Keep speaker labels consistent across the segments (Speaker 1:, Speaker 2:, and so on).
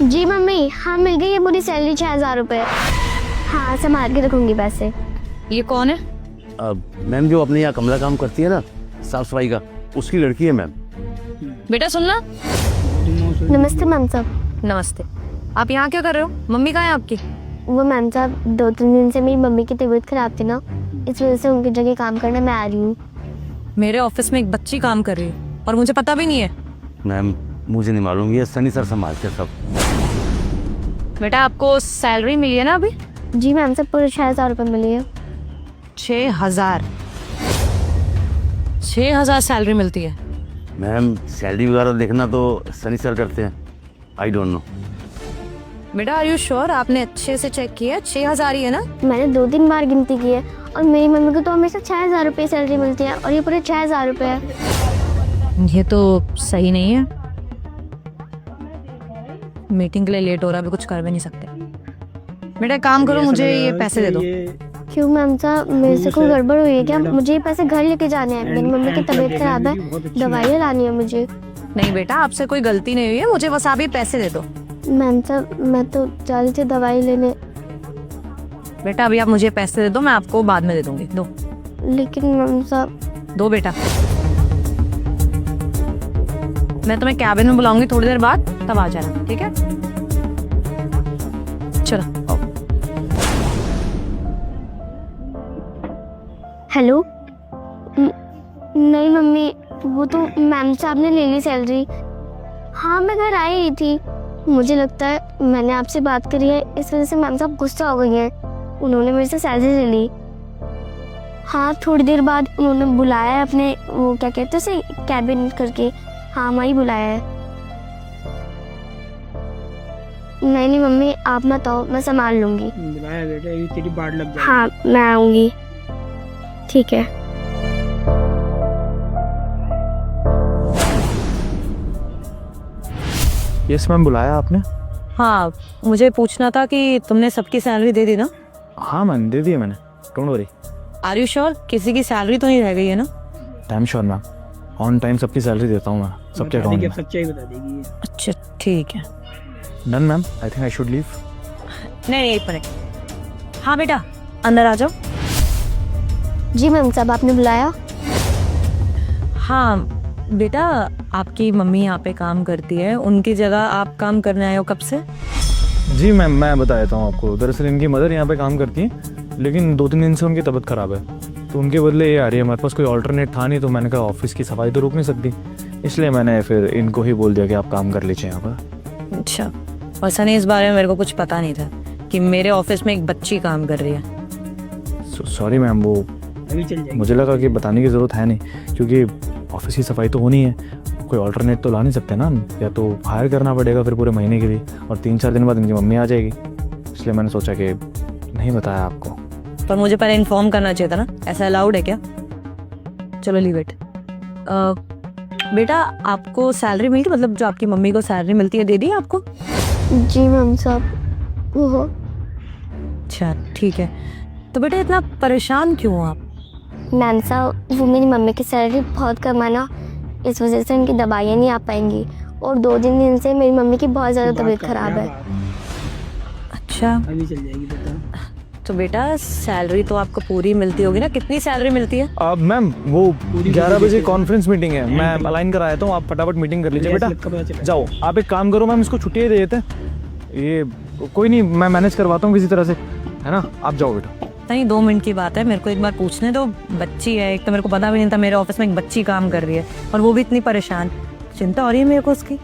Speaker 1: जी mummy, हाँ मिल गई है पूरी सैलरी 6,000 रुपये। हाँ संभाल के रखूंगी पैसे।
Speaker 2: ये कौन है?
Speaker 3: मैम जो अपने यहाँ कमला काम करती है ना, साफ सफाई का, उसकी लड़की है मैम।
Speaker 2: बेटा सुनना।
Speaker 1: नमस्ते मैम साहब।
Speaker 2: नमस्ते। आप यहाँ क्या कर रहे हो? मम्मी कहाँ है आपकी?
Speaker 1: वो मैम साहब 2-3 दिन से मेरी मम्मी की तबीयत खराब थी ना, इस वजह से उनकी जगह काम करने मैं आ रही हूँ।
Speaker 2: मेरे ऑफिस में एक बच्ची काम कर रही है और मुझे पता भी नहीं है।
Speaker 3: मैम मुझे नहीं मालूम, ये सनी सर संभालते सब।
Speaker 2: बेटा आपको सैलरी मिली है ना अभी?
Speaker 1: जी मैम साहब पूरे 6,000 रुपये मिली है।
Speaker 2: 6,000? 6,000 सैलरी मिलती है?
Speaker 3: मैम सैलरी वगैरह देखना तो सनी सर करते हैं, आई डोंट नो।
Speaker 2: बेटा आर यू श्योर? आपने अच्छे से चेक किया? 6,000 ही है ना?
Speaker 1: मैंने 2-3 बार गिनती की है और मेरी मम्मी को तो हमेशा 6,000 रुपये सैलरी मिलती है और ये पूरे 6,000 रुपये है।
Speaker 2: ये तो सही नहीं है। मीटिंग के लिए लेट हो रहा है, अभी कुछ कर भी नहीं सकते। बेटा एक काम करो, मुझे ये पैसे दे दो।
Speaker 1: क्यों मैम साहब, मेरे से कोई गड़बड़ हुई है क्या? मुझे ये पैसे घर लेके जाने हैं, मेरी मम्मी की तबीयत खराब है, दवाइयाँ लानी है मुझे।
Speaker 2: नहीं बेटा आपसे कोई गलती नहीं हुई है, मुझे बस आप ये पैसे दे दो।
Speaker 1: मैम साहब मैं तो जा रही थी दवाई लेने।
Speaker 2: बेटा अभी आप मुझे पैसे दे दो, मैं आपको बाद में दे दूंगी। दो।
Speaker 1: लेकिन मैम साहब।
Speaker 2: दो बेटा। मैं तुम्हें कैबिन में बुलाऊंगी थोड़ी देर बाद, तब आ जाना, ठीक है? चलो।
Speaker 1: हेलो। नहीं मम्मी, वो तो मैम साहब ने ले ली सैलरी। हाँ मैं घर आई ही थी। मुझे लगता है मैंने आपसे बात करी है, इस वजह से मैम साहब गुस्सा हो गई हैं। उन्होंने मेरे से सैलरी ले ली। हाँ थोड़ी देर बाद उन्होंने बुलाया है अपने, वो क्या कहते हैं उसे, कैबिन करके। हाँ वहीं बुलाया है। नहीं नहीं मम्मी आप मत आओ, मैं संभाल लूंगी।
Speaker 4: बुलाया बेटा, ये तेरी बाट लग जाएगी।
Speaker 1: हाँ मैं आऊंगी, ठीक है।
Speaker 5: यस मैम, बुलाया आपने?
Speaker 2: हाँ मुझे पूछना था कि तुमने सबकी सैलरी दे दी ना?
Speaker 5: हाँ मैम दे दिया मैंने, don't worry.
Speaker 2: Are you sure? किसी की सैलरी तो नहीं रह गई है ना?
Speaker 5: Time sure ma'am, on time सबकी सैलरी देता हूँ मैं, सबके अकाउंट में।
Speaker 4: सच्चाई बता देगी ये।
Speaker 2: अच्छा ठीक है।
Speaker 5: Done ma'am, I think I should leave.
Speaker 2: नहीं एक मिनट। हाँ बेटा अंदर आ जाओ।
Speaker 1: जी मैम साहब आपने बुलाया?
Speaker 2: हाँ बेटा आपकी मम्मी यहाँ पे काम करती है, उनकी जगह आप काम करने आए हो कब से?
Speaker 5: जी मैम मैं बता देता हूँ आपको। दरअसल इनकी मदर यहाँ पे काम करती हैं, लेकिन 2-3 दिन से उनकी तबीयत ख़राब है, तो उनके बदले ये आ रही है। हमारे पास कोई ऑल्टरनेट था नहीं, तो मैंने कहा ऑफिस की सफाई तो रुक नहीं सकती, इसलिए मैंने फिर इनको ही बोल दिया कि आप काम कर लीजिए यहाँ पर।
Speaker 2: अच्छा। और सनी इस बारे में मेरे को कुछ पता नहीं था कि मेरे ऑफिस में एक बच्ची काम कर रही है।
Speaker 5: सॉरी मैम, वो
Speaker 4: अभी चल जाएगी।
Speaker 5: मुझे लगा कि बताने की ज़रूरत है नहीं, क्योंकि ऑफिस की सफाई तो होनी है, कोई ऑल्टरनेट तो ला नहीं सकते ना हम, या तो हायर करना पड़ेगा फिर पूरे महीने के लिए, और 3-4 दिन बाद इनकी मम्मी आ जाएगी, इसलिए मैंने सोचा कि नहीं बताया आपको।
Speaker 2: पर मुझे पहले इन्फॉर्म करना चाहिए था ना, ऐसा अलाउड है क्या? चलो लीव इट। बेटा आपको सैलरी मिली, मतलब जो आपकी मम्मी को सैलरी मिलती है दे दी आपको?
Speaker 1: जी मैम साहब वो।
Speaker 2: अच्छा ठीक है। तो बेटा इतना परेशान क्यों हो आप?
Speaker 1: मैम साहब वो मेरी मम्मी की सैलरी बहुत कम है ना, इस वजह से उनकी दवाइयाँ नहीं आ पाएंगी, और 2-3 दिन से मेरी मम्मी की बहुत ज़्यादा तबीयत खराब है।
Speaker 2: अच्छा
Speaker 4: अभी चल जाएगी बेटा।
Speaker 2: तो बेटा सैलरी तो आपको पूरी मिलती होगी ना? कितनी सैलरी मिलती है?
Speaker 5: अब मैम वो 11 बजे कॉन्फ्रेंस मीटिंग है, मैं अलाइन करा देता हूँ, आप फटाफट मीटिंग कर लीजिए। बेटा जाओ, आप एक काम करो मैम, इसको छुट्टी दे देते हैं। ये कोई नहीं, मैं मैनेज करवाता हूँ किसी तरह से, है ना? आप जाओ बेटा।
Speaker 2: नहीं 2 मिनट की बात है, मेरे को एक बार पूछने दो। बच्ची है, एक तो मेरे को पता भी नहीं था मेरे ऑफिस में एक बच्ची काम कर रही है, और वो भी इतनी परेशान। चिंता हो रही है मेरे को उसकी।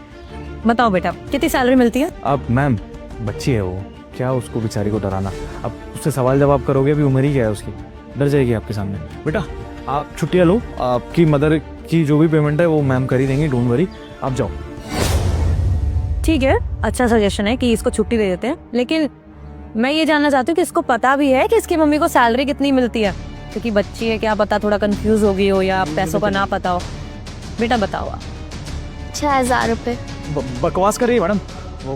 Speaker 2: बताओ बेटा कितनी सैलरी मिलती है?
Speaker 5: अब मैम बच्ची है वो, क्या उसको बेचारी को डराना। अब उससे सवाल जवाब करोगे, अभी उम्र ही क्या है उसकी, डर जाएगी आपके सामने। बेटा आप छुट्टियाँ लो, आपकी मदर की जो भी पेमेंट है वो मैम कर ही देंगी, डोंट वरी, आप जाओ।
Speaker 2: ठीक है, अच्छा सजेशन है कि इसको छुट्टी दे देते हैं, लेकिन मैं ये जानना चाहती हूँ कि इसको पता भी है कि इसकी मम्मी को सैलरी कितनी मिलती है? क्योंकि बच्ची है, क्या पता थोड़ा कंफ्यूज हो गई हो या पैसों का ना पता हो। बेटा बताओ आप।
Speaker 1: 6,000 रुपये।
Speaker 5: बकवास कर रही है मैडम, वो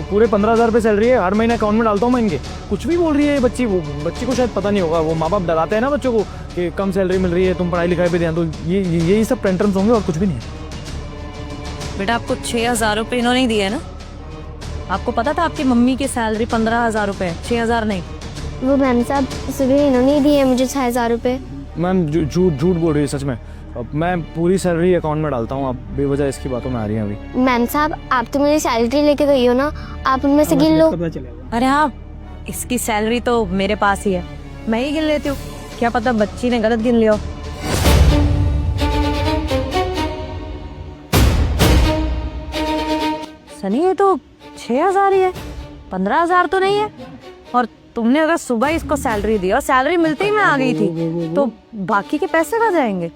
Speaker 5: पूरे 15,000 रुपये सैलरी है, हर महीने अकाउंट में डालता हूँ मैं इनके। कुछ भी बोल रही है ये बच्ची, वो बच्ची को शायद पता नहीं होगा, वो माँ बाप डराते हैं ना बच्चों को कि कम सैलरी मिल रही है, तुम पढ़ाई लिखाई पे ध्यान दो, यही सब टेंट्रम्स होंगे और कुछ भी नहीं है।
Speaker 2: बेटा आपको 6,000 रुपये इन्होंने ही दिए है ना? आपको पता था आपकी मम्मी की सैलरी 15,000 रुपए है, 6,000 नहीं।
Speaker 1: वो मैम साहब सुबह इन्होंने दिए मुझे 6,000 रुपये।
Speaker 5: मैम झूठ बोल रही है सच में। अब मैं पूरी सैलरी अकाउंट में डालता हूँ, आप बेवजह इसकी बातों में आ रही हैं अभी।
Speaker 1: मैम साहब आप तो मेरी सैलरी लेके गई हो ना, आप उनमें से गिन लो।
Speaker 4: पता चलेगा।
Speaker 2: अरे हाँ, इसकी सैलरी तो मेरे पास ही है, मैं ही गिन लेती हूँ। क्या पता बच्ची ने गलत गिन लिया हो। सनी ये तो 6,000 ही है, 15,000 तो नहीं है। और तुमने अगर सुबह इसको सैलरी दी और सैलरी मिलते ही मैं आ गई थी, तो बाकी के पैसे कहाँ जाएंगे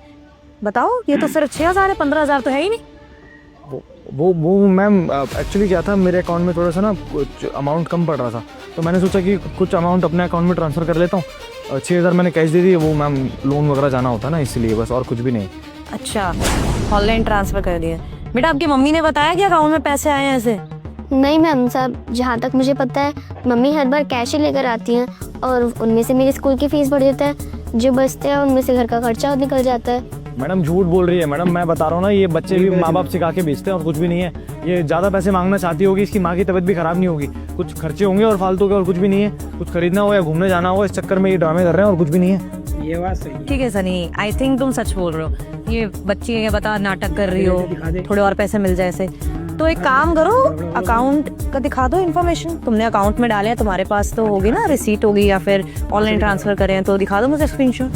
Speaker 2: बताओ? ये तो सिर्फ 6,000 है, 15,000 तो है ही नहीं।
Speaker 5: वो मैम एक्चुअली क्या था, मेरे अकाउंट में थोड़ा सा ना कुछ अमाउंट कम पड़ रहा था, तो मैंने सोचा कि कुछ अमाउंट अपने अकाउंट में ट्रांसफ़र कर लेता हूँ। 6,000 मैंने कैश दे दी, वो मैम लोन वगैरह जाना होता है ना, इसलिए बस, और कुछ भी नहीं।
Speaker 2: अच्छा, ऑनलाइन ट्रांसफर कर दिए। बेटा आपकी मम्मी ने बताया कि अकाउंट में पैसे आए हैं ऐसे?
Speaker 1: नहीं मैम साहब, जहाँ तक मुझे पता है मम्मी हर बार कैश ही लेकर आती हैं और उनमें से मेरी स्कूल की फीस भर देता है, जो बचते हैं उनमें से घर का खर्चा निकल जाता है।
Speaker 5: मैडम झूठ बोल रही है मैडम, मैं बता रहा हूँ ना, ये बच्चे भी माँ बाप सिखा के भेजते हैं और कुछ भी नहीं है। ये ज़्यादा पैसे मांगना चाहती होगी, इसकी माँ की तबीयत भी खराब नहीं होगी, कुछ खर्चे होंगे और फालतू के, और कुछ भी नहीं है। कुछ खरीदना हो या घूमने जाना हो, इस चक्कर में ये ड्रामे कर रहे हैं और कुछ भी नहीं है।
Speaker 4: ये बात सही है।
Speaker 2: ठीक है सनी, आई थिंक तुम सच बोल रहे हो। ये बच्ची ये बता नाटक कर रही हो, थोड़े और पैसे मिल जाए ऐसे। तो एक काम करो, अकाउंट का दिखा दो इन्फॉर्मेशन। तुमने अकाउंट में डाले हैं, तुम्हारे पास तो होगी ना रिसीट होगी, या फिर ऑनलाइन ट्रांसफर करें तो दिखा दो मुझे स्क्रीनशॉट।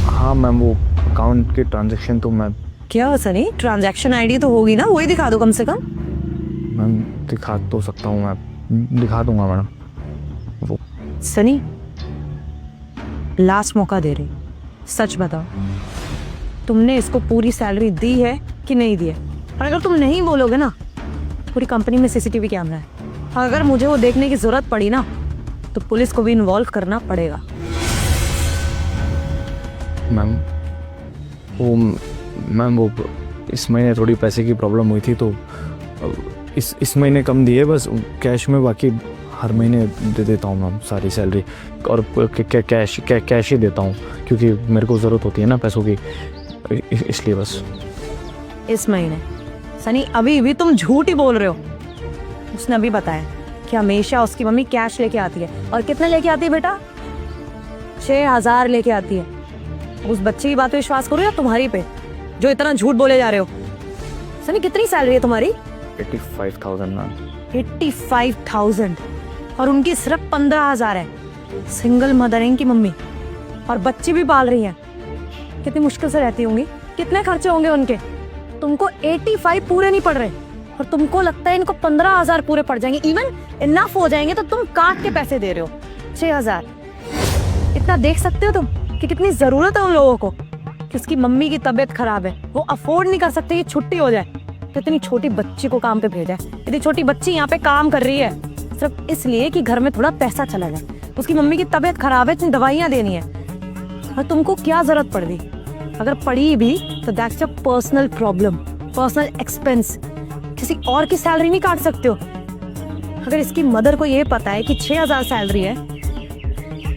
Speaker 5: हाँ मैम, वो अकाउंट के ट्रांजेक्शन तो मैं
Speaker 2: क्या सनी, ट्रांजैक्शन आईडी तो होगी ना, वही दिखा दो कम से कम।
Speaker 5: मैम दिखा तो सकता हूँ, मैं दिखा दूंगा मैडम। वो
Speaker 2: सनी लास्ट मौका दे रही, सच बताओ तुमने इसको पूरी सैलरी दी है कि नहीं दी है? और अगर तुम नहीं बोलोगे ना, पूरी कंपनी में सीसीटीवी कैमरा है, अगर मुझे वो देखने की जरूरत पड़ी ना तो पुलिस को भी इन्वॉल्व करना पड़ेगा।
Speaker 5: मैम वो इस महीने थोड़ी पैसे की प्रॉब्लम हुई थी, तो इस महीने कम दिए बस कैश में, बाकी हर महीने दे देता हूँ मैम सारी सैलरी, और कैश ही देता हूँ क्योंकि मेरे को ज़रूरत होती है ना पैसों की, इसलिए बस।
Speaker 2: इस महीने सनी अभी भी तुम झूठ ही बोल रहे हो। उसने अभी बताया कि हमेशा उसकी मम्मी कैश लेके आती है। और कितने लेके आती है बेटा? 6,000 लेके आती है। उस बच्चे की बात पे विश्वास करो या तुम्हारी पे, जो इतना झूठ बोले जा रहे हो? सनी कितनी सैलरी है तुम्हारी?
Speaker 5: 85,000 मैम।
Speaker 2: 85,000 और उनकी सिर्फ 15,000 है। सिंगल मदर है इनकी मम्मी, और बच्चे भी पाल रही हैं। कितनी मुश्किल से रहती होंगी, कितने खर्चे होंगे उनके। तुमको 85 पूरे नहीं पड़ रहे और तुमको लगता है इनको 15,000 पूरे पड़ जाएंगे, इवन इनफ हो जाएंगे, तो तुम काट के पैसे दे रहे हो 6,000। इतना देख सकते हो तुम कि कितनी जरूरत है उन लोगों को, कि उसकी मम्मी की तबीयत खराब है, वो अफोर्ड नहीं कर सकते कि छुट्टी हो जाए, तो इतनी छोटी बच्ची को काम पे भेजा है। इतनी छोटी बच्ची यहाँ पे काम कर रही है सिर्फ इसलिए कि घर में थोड़ा पैसा चला जाए। उसकी मम्मी की तबीयत खराब है, इतनी दवाइयाँ देनी है, और तुमको क्या जरूरत पड़ रही? अगर पड़ी भी तो that's your personal problem, personal expense. किसी और की सैलरी नहीं काट सकते हो। अगर इसकी मदर को ये पता है कि 6,000 सैलरी है,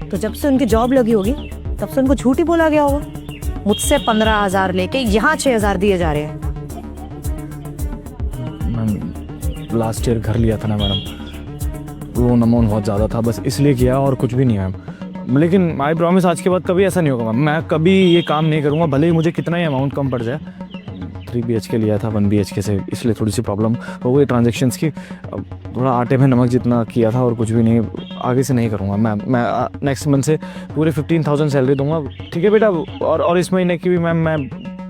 Speaker 2: तो जब से उनकी जॉब लगी होगी तब से उनको झूठ ही बोला गया होगा। मुझसे 15,000 लेके यहाँ 6,000 दिए जा रहे हैं।
Speaker 5: मैम लास्ट ईयर घर लिया था ना मैडम, लोन अमाउंट बहुत ज़्यादा था, बस इसलिए किया और कुछ भी नहीं है मैम। लेकिन आई प्रॉमिस आज के बाद कभी ऐसा नहीं होगा मैम, मैं कभी ये काम नहीं करूँगा, भले ही मुझे कितना ही अमाउंट कम पड़ जाए। 3 BHK लिया था 1 BHK से, इसलिए थोड़ी सी प्रॉब्लम हो गई ट्रांजेक्शंस की। थोड़ा आटे में नमक जितना किया था और कुछ भी नहीं, आगे से नहीं करूँगा मैं नेक्स्ट मंथ से पूरे 15,000 सैलरी दूंगा, ठीक है बेटा? और इस महीने की भी मैम मैं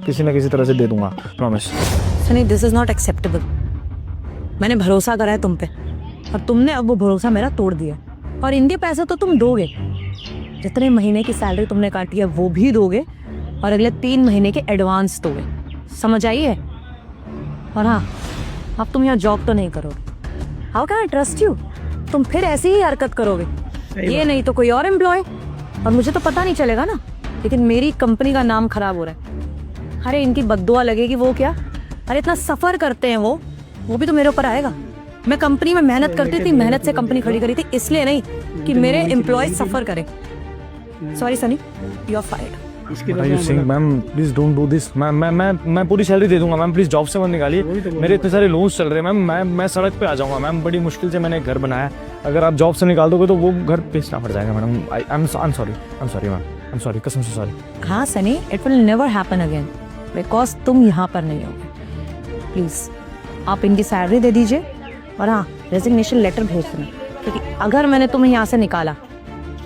Speaker 5: किसी ना किसी तरह से दे दूंगा, promise.
Speaker 2: Sunny this is not acceptable. मैंने भरोसा करा है तुम पे और तुमने अब वो भरोसा मेरा तोड़ दिया। और इनके पैसे तो तुम दोगे, जितने महीने की सैलरी तुमने काटी है वो भी दोगे, और अगले 3 महीने के एडवांस दोगे। समझ आई है? और हाँ, अब तुम यहाँ जॉब तो नहीं करोगे। How can I trust you? तुम फिर ऐसी ही हरकत करोगे, ये नहीं तो कोई और एम्प्लॉय, और मुझे तो पता नहीं चलेगा ना, लेकिन मेरी कंपनी का नाम खराब हो रहा है। अरे इनकी बद्दुआ लगेगी वो क्या? अरे इतना सफ़र करते हैं वो भी तो मेरे ऊपर आएगा। मैं कंपनी में मेहनत करती थी, मेहनत से कंपनी खड़ी करी थी, इसलिए नहीं कि मेरे एम्प्लॉय सफ़र करें। Sorry Sunny, you are fired.
Speaker 4: इसके
Speaker 5: What are you saying, ma'am? Please don't do this. मैं पूरी सैलरी दे दूंगा मैम, प्लीज जॉब से मत निकालिए।
Speaker 4: वही तो बोल
Speaker 5: मेरे इतने सारे लोन्स चल रहे हैं मैम, मैं सड़क पे आ जाऊंगा मैम। बड़ी मुश्किल से मैंने घर बनाया, अगर आप जॉब से निकाल दोगे तो वो घर बेचना पड़ जाएगा madam. I am sorry ma'am, I am sorry, कसम से सॉरी।
Speaker 2: हाँ Sunny, it will never happen again because तुम यहाँ पर नहीं होगे। प्लीज आप इनकी सैलरी दे दीजिए और हाँ रेजिग्नेशन लेटर भेज देना, क्योंकि अगर मैंने तुम्हें यहाँ से निकाला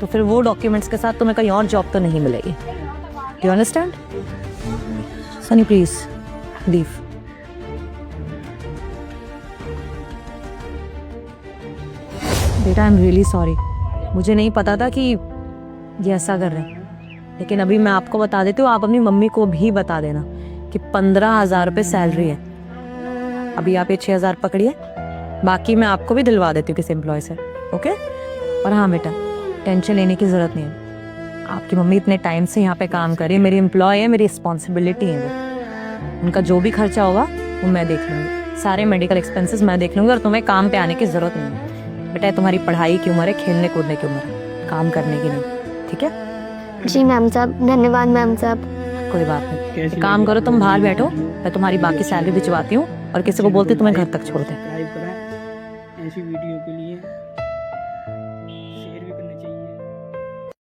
Speaker 2: तो फिर वो डॉक्यूमेंट्स के साथ तुम्हें कहीं और जॉब तो नहीं मिलेगी। Do you understand? Sunny please leave. बेटा आई एम रियली सॉरी, मुझे नहीं पता था कि ये ऐसा कर रहे हैं, लेकिन अभी मैं आपको बता देती हूँ, आप अपनी मम्मी को भी बता देना कि 15,000 रुपये सैलरी है। अभी आप ये 6,000 पकड़िए, बाकी मैं आपको भी दिलवा देती हूँ किसी एम्प्लॉय से, ओके? और हाँ बेटा, टेंशन लेने की ज़रूरत नहीं है। आपकी मम्मी इतने टाइम से यहाँ पे काम कर रही है, मेरी एम्प्लॉय है, मेरी रिस्पॉन्सिबिलिटी है वो। उनका जो भी खर्चा होगा वो मैं देख लूँगी, सारे मेडिकल एक्सपेंसेस मैं देख लूँगी, और तुम्हें काम पे आने की ज़रूरत नहीं है। बेटा तुम्हारी पढ़ाई की उम्र है, खेलने कूदने की उम्र है, काम करने की नहीं, ठीक है?
Speaker 1: जी मैम साहब, धन्यवाद मैम साहब।
Speaker 2: कोई बात नहीं,
Speaker 4: कैसी
Speaker 2: एक काम
Speaker 4: लगी?
Speaker 2: करो, तुम बाहर बैठो, मैं तुम्हारी बाकी सैलरी भिजवाती हूँ और किसी को बोलती हूँ तुम्हें घर तक छोड़ दे।
Speaker 4: सब्सक्राइब करें ऐसी वीडियो के लिए।